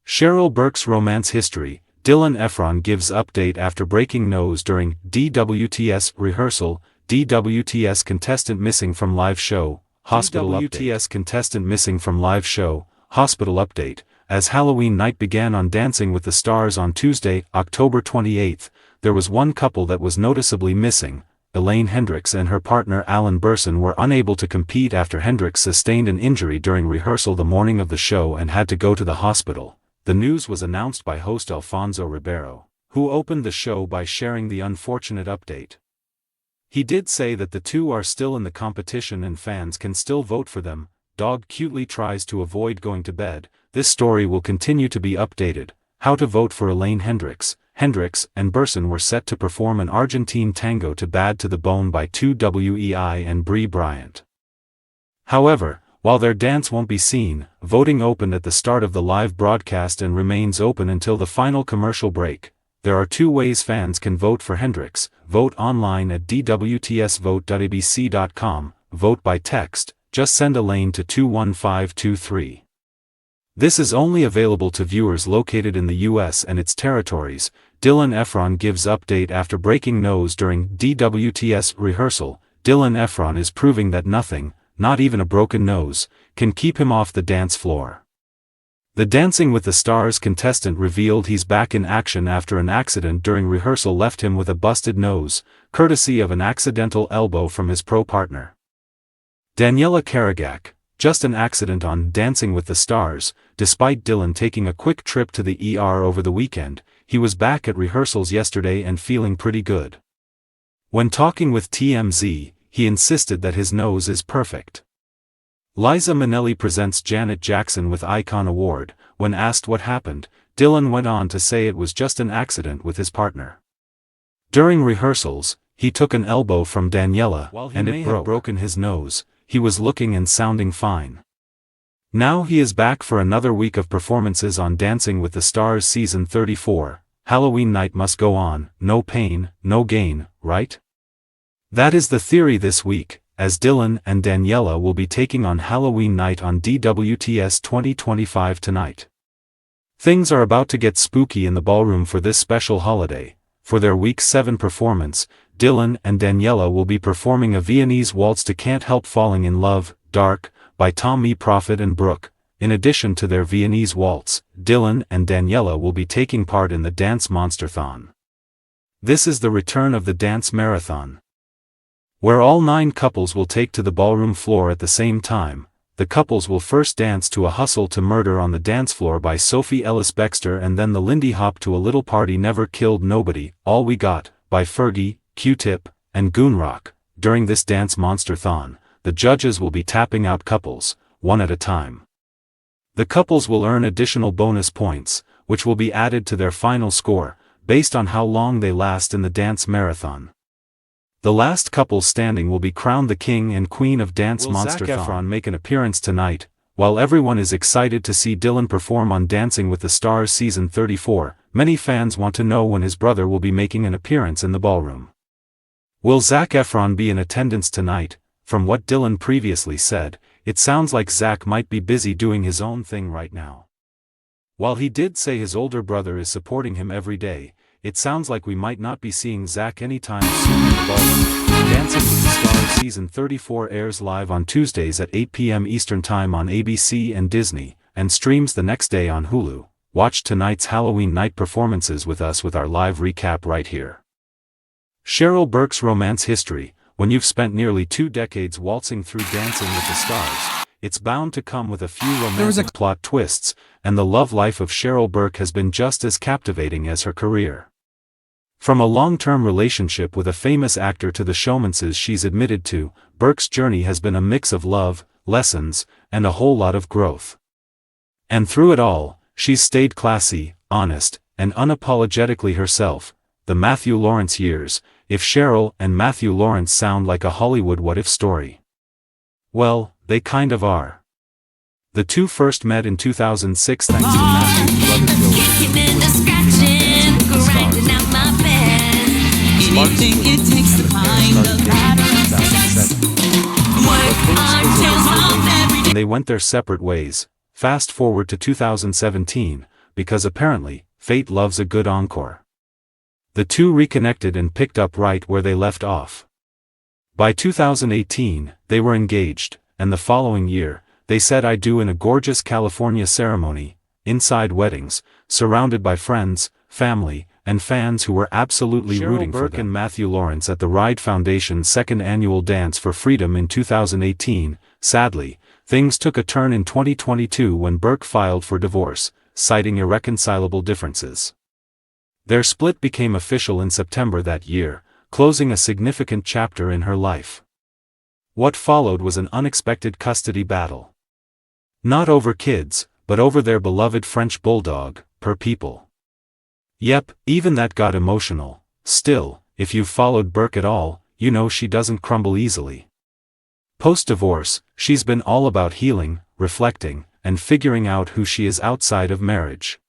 Cheryl Burke's romance history. Dylan Efron gives update after breaking nose during DWTS rehearsal. DWTS contestant missing from live show, hospital update. DWTS contestant missing from live show, hospital update. As Halloween night began on Dancing with the Stars on Tuesday, October 28, there was one couple that was noticeably missing. Elaine Hendricks and her partner Alan Burson were unable to compete after Hendricks sustained an injury during rehearsal the morning of the show and had to go to the hospital. The news was announced by host Alfonso Ribeiro, who opened the show by sharing the unfortunate update. He did say that the two are still in the competition and fans can still vote for them. Dog cutely tries to avoid going to bed. This story will continue to be updated. How to vote for Elaine Hendricks. Hendricks and Burson were set to perform an Argentine tango to Bad to the Bone by 2WEI and Bree Bryant. However, while their dance won't be seen, voting opened at the start of the live broadcast and remains open until the final commercial break. There are two ways fans can vote for Hendricks: vote online at dwtsvote.abc.com, vote by text, just send Elaine to 21523. This is only available to viewers located in the US and its territories. Dylan Efron gives update after breaking nose during DWTS rehearsal. Dylan Efron is proving that nothing, not even a broken nose, can keep him off the dance floor. The Dancing with the Stars contestant revealed he's back in action after an accident during rehearsal left him with a busted nose, courtesy of an accidental elbow from his pro partner. Daniela Karagak. Just an accident on Dancing with the Stars. Despite Dylan taking a quick trip to the ER over the weekend, he was back at rehearsals yesterday and feeling pretty good. When talking with TMZ, he insisted that his nose is perfect. Liza Minnelli presents Janet Jackson with Icon Award. When asked what happened, Dylan went on to say it was just an accident with his partner. During rehearsals, he took an elbow from Daniela, and it broken his nose. He was looking and sounding fine. Now he is back for another week of performances on Dancing with the Stars Season 34. Halloween night must go on, no pain, no gain, right? That is the theory this week, as Dylan and Daniela will be taking on Halloween night on DWTS 2025 tonight. Things are about to get spooky in the ballroom for this special holiday. For their Week 7 performance, Dylan and Daniela will be performing a Viennese waltz to Can't Help Falling in Love, Dark, by Tommy Prophet and Burke. In addition to their Viennese waltz, Dylan and Daniela will be taking part in the Dance Monsterthon. This is the return of the Dance Marathon, where all 9 couples will take to the ballroom floor at the same time. The couples will first dance to A Hustle to Murder on the Dance Floor by Sophie Ellis-Bextor and then the Lindy Hop to A Little Party Never Killed Nobody, All We Got, by Fergie, Q-Tip, and Goonrock. During this Dance Monsterthon, the judges will be tapping out couples, one at a time. The couples will earn additional bonus points, which will be added to their final score, based on how long they last in the dance marathon. The last couple standing will be crowned the king and queen of Dance Monsterthon. Will Zac Efron make an appearance tonight? While everyone is excited to see Dylan perform on Dancing with the Stars Season 34, many fans want to know when his brother will be making an appearance in the ballroom. Will Zac Efron be in attendance tonight? From what Dylan previously said, it sounds like Zac might be busy doing his own thing right now. While he did say his older brother is supporting him every day, it sounds like we might not be seeing Zac anytime soon in the ballroom. Dancing with the Stars Season 34 airs live on Tuesdays at 8 p.m. Eastern Time on ABC and Disney, and streams the next day on Hulu. Watch tonight's Halloween night performances with us with our live recap right here. Cheryl Burke's romance history. When you've spent nearly 2 decades waltzing through Dancing with the Stars, it's bound to come with a few romantic plot twists, and the love life of Cheryl Burke has been just as captivating as her career. From a long-term relationship with a famous actor to the showmances she's admitted to, Burke's journey has been a mix of love, lessons, and a whole lot of growth. And through it all, she's stayed classy, honest, and unapologetically herself. The Matthew Lawrence years. If Cheryl and Matthew Lawrence sound like a Hollywood what-if story, well, they kind of are. The two first met in 2006 thanks to Matthew's brother Joey. And they went their separate ways. Fast forward to 2017, because apparently, fate loves a good encore. The two reconnected and picked up right where they left off. By 2018, they were engaged, and the following year, they said I do in a gorgeous California ceremony, inside weddings, surrounded by friends, family, and fans who were absolutely rooting for them. Burke and Matthew Lawrence at the Ride Foundation's second annual Dance for Freedom in 2018. Sadly, things took a turn in 2022 when Burke filed for divorce, citing irreconcilable differences. Their split became official in September that year, closing a significant chapter in her life. What followed was an unexpected custody battle. Not over kids, but over their beloved French bulldog, per people. Yep, even that got emotional. Still, if you've followed Burke at all, you know she doesn't crumble easily. Post-divorce, she's been all about healing, reflecting, and figuring out who she is outside of marriage.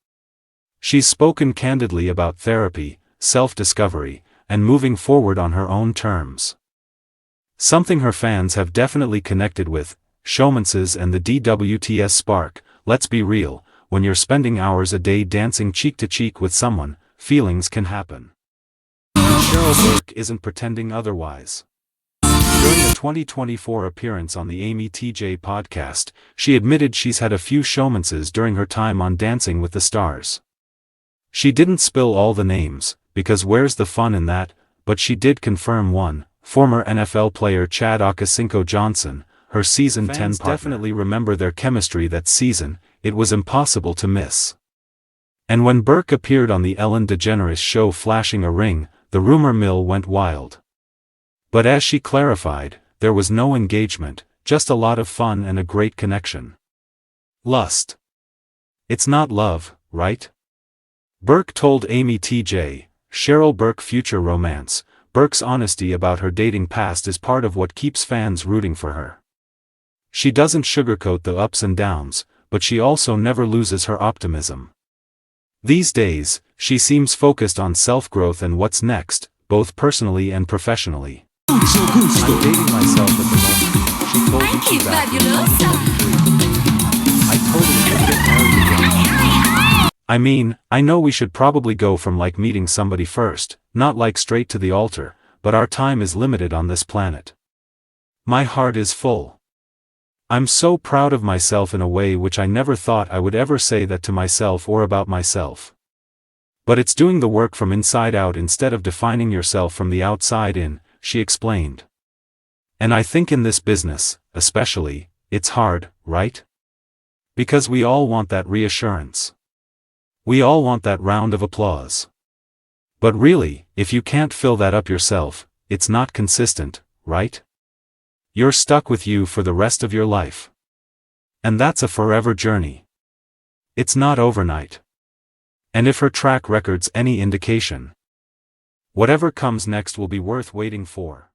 She's spoken candidly about therapy, self-discovery, and moving forward on her own terms. Something her fans have definitely connected with, showmances and the DWTS spark. Let's be real, when you're spending hours a day dancing cheek to cheek with someone, feelings can happen. Cheryl Burke isn't pretending otherwise. During a 2024 appearance on the Amy TJ podcast, she admitted she's had a few showmances during her time on Dancing with the Stars. She didn't spill all the names, because where's the fun in that, but she did confirm one, former NFL player Chad Ochocinco-Johnson, her season 10 partner. Fans definitely remember their chemistry that season. It was impossible to miss. And when Burke appeared on the Ellen DeGeneres show flashing a ring, the rumor mill went wild. But as she clarified, there was no engagement, just a lot of fun and a great connection. Lust. It's not love, right? Burke told Amy TJ, Cheryl Burke future romance. Burke's honesty about her dating past is part of what keeps fans rooting for her. She doesn't sugarcoat the ups and downs, but she also never loses her optimism. These days, she seems focused on self-growth and what's next, both personally and professionally. I'm dating myself at the moment, she told me back in 2023. I totally could get married again. I mean, I know we should probably go from like meeting somebody first, not like straight to the altar, but our time is limited on this planet. My heart is full. I'm so proud of myself in a way which I never thought I would ever say that to myself or about myself. But it's doing the work from inside out instead of defining yourself from the outside in, she explained. And I think in this business, especially, it's hard, right? Because we all want that reassurance. We all want that round of applause. But really, if you can't fill that up yourself, it's not consistent, right? You're stuck with you for the rest of your life. And that's a forever journey. It's not overnight. And if her track record's any indication, whatever comes next will be worth waiting for.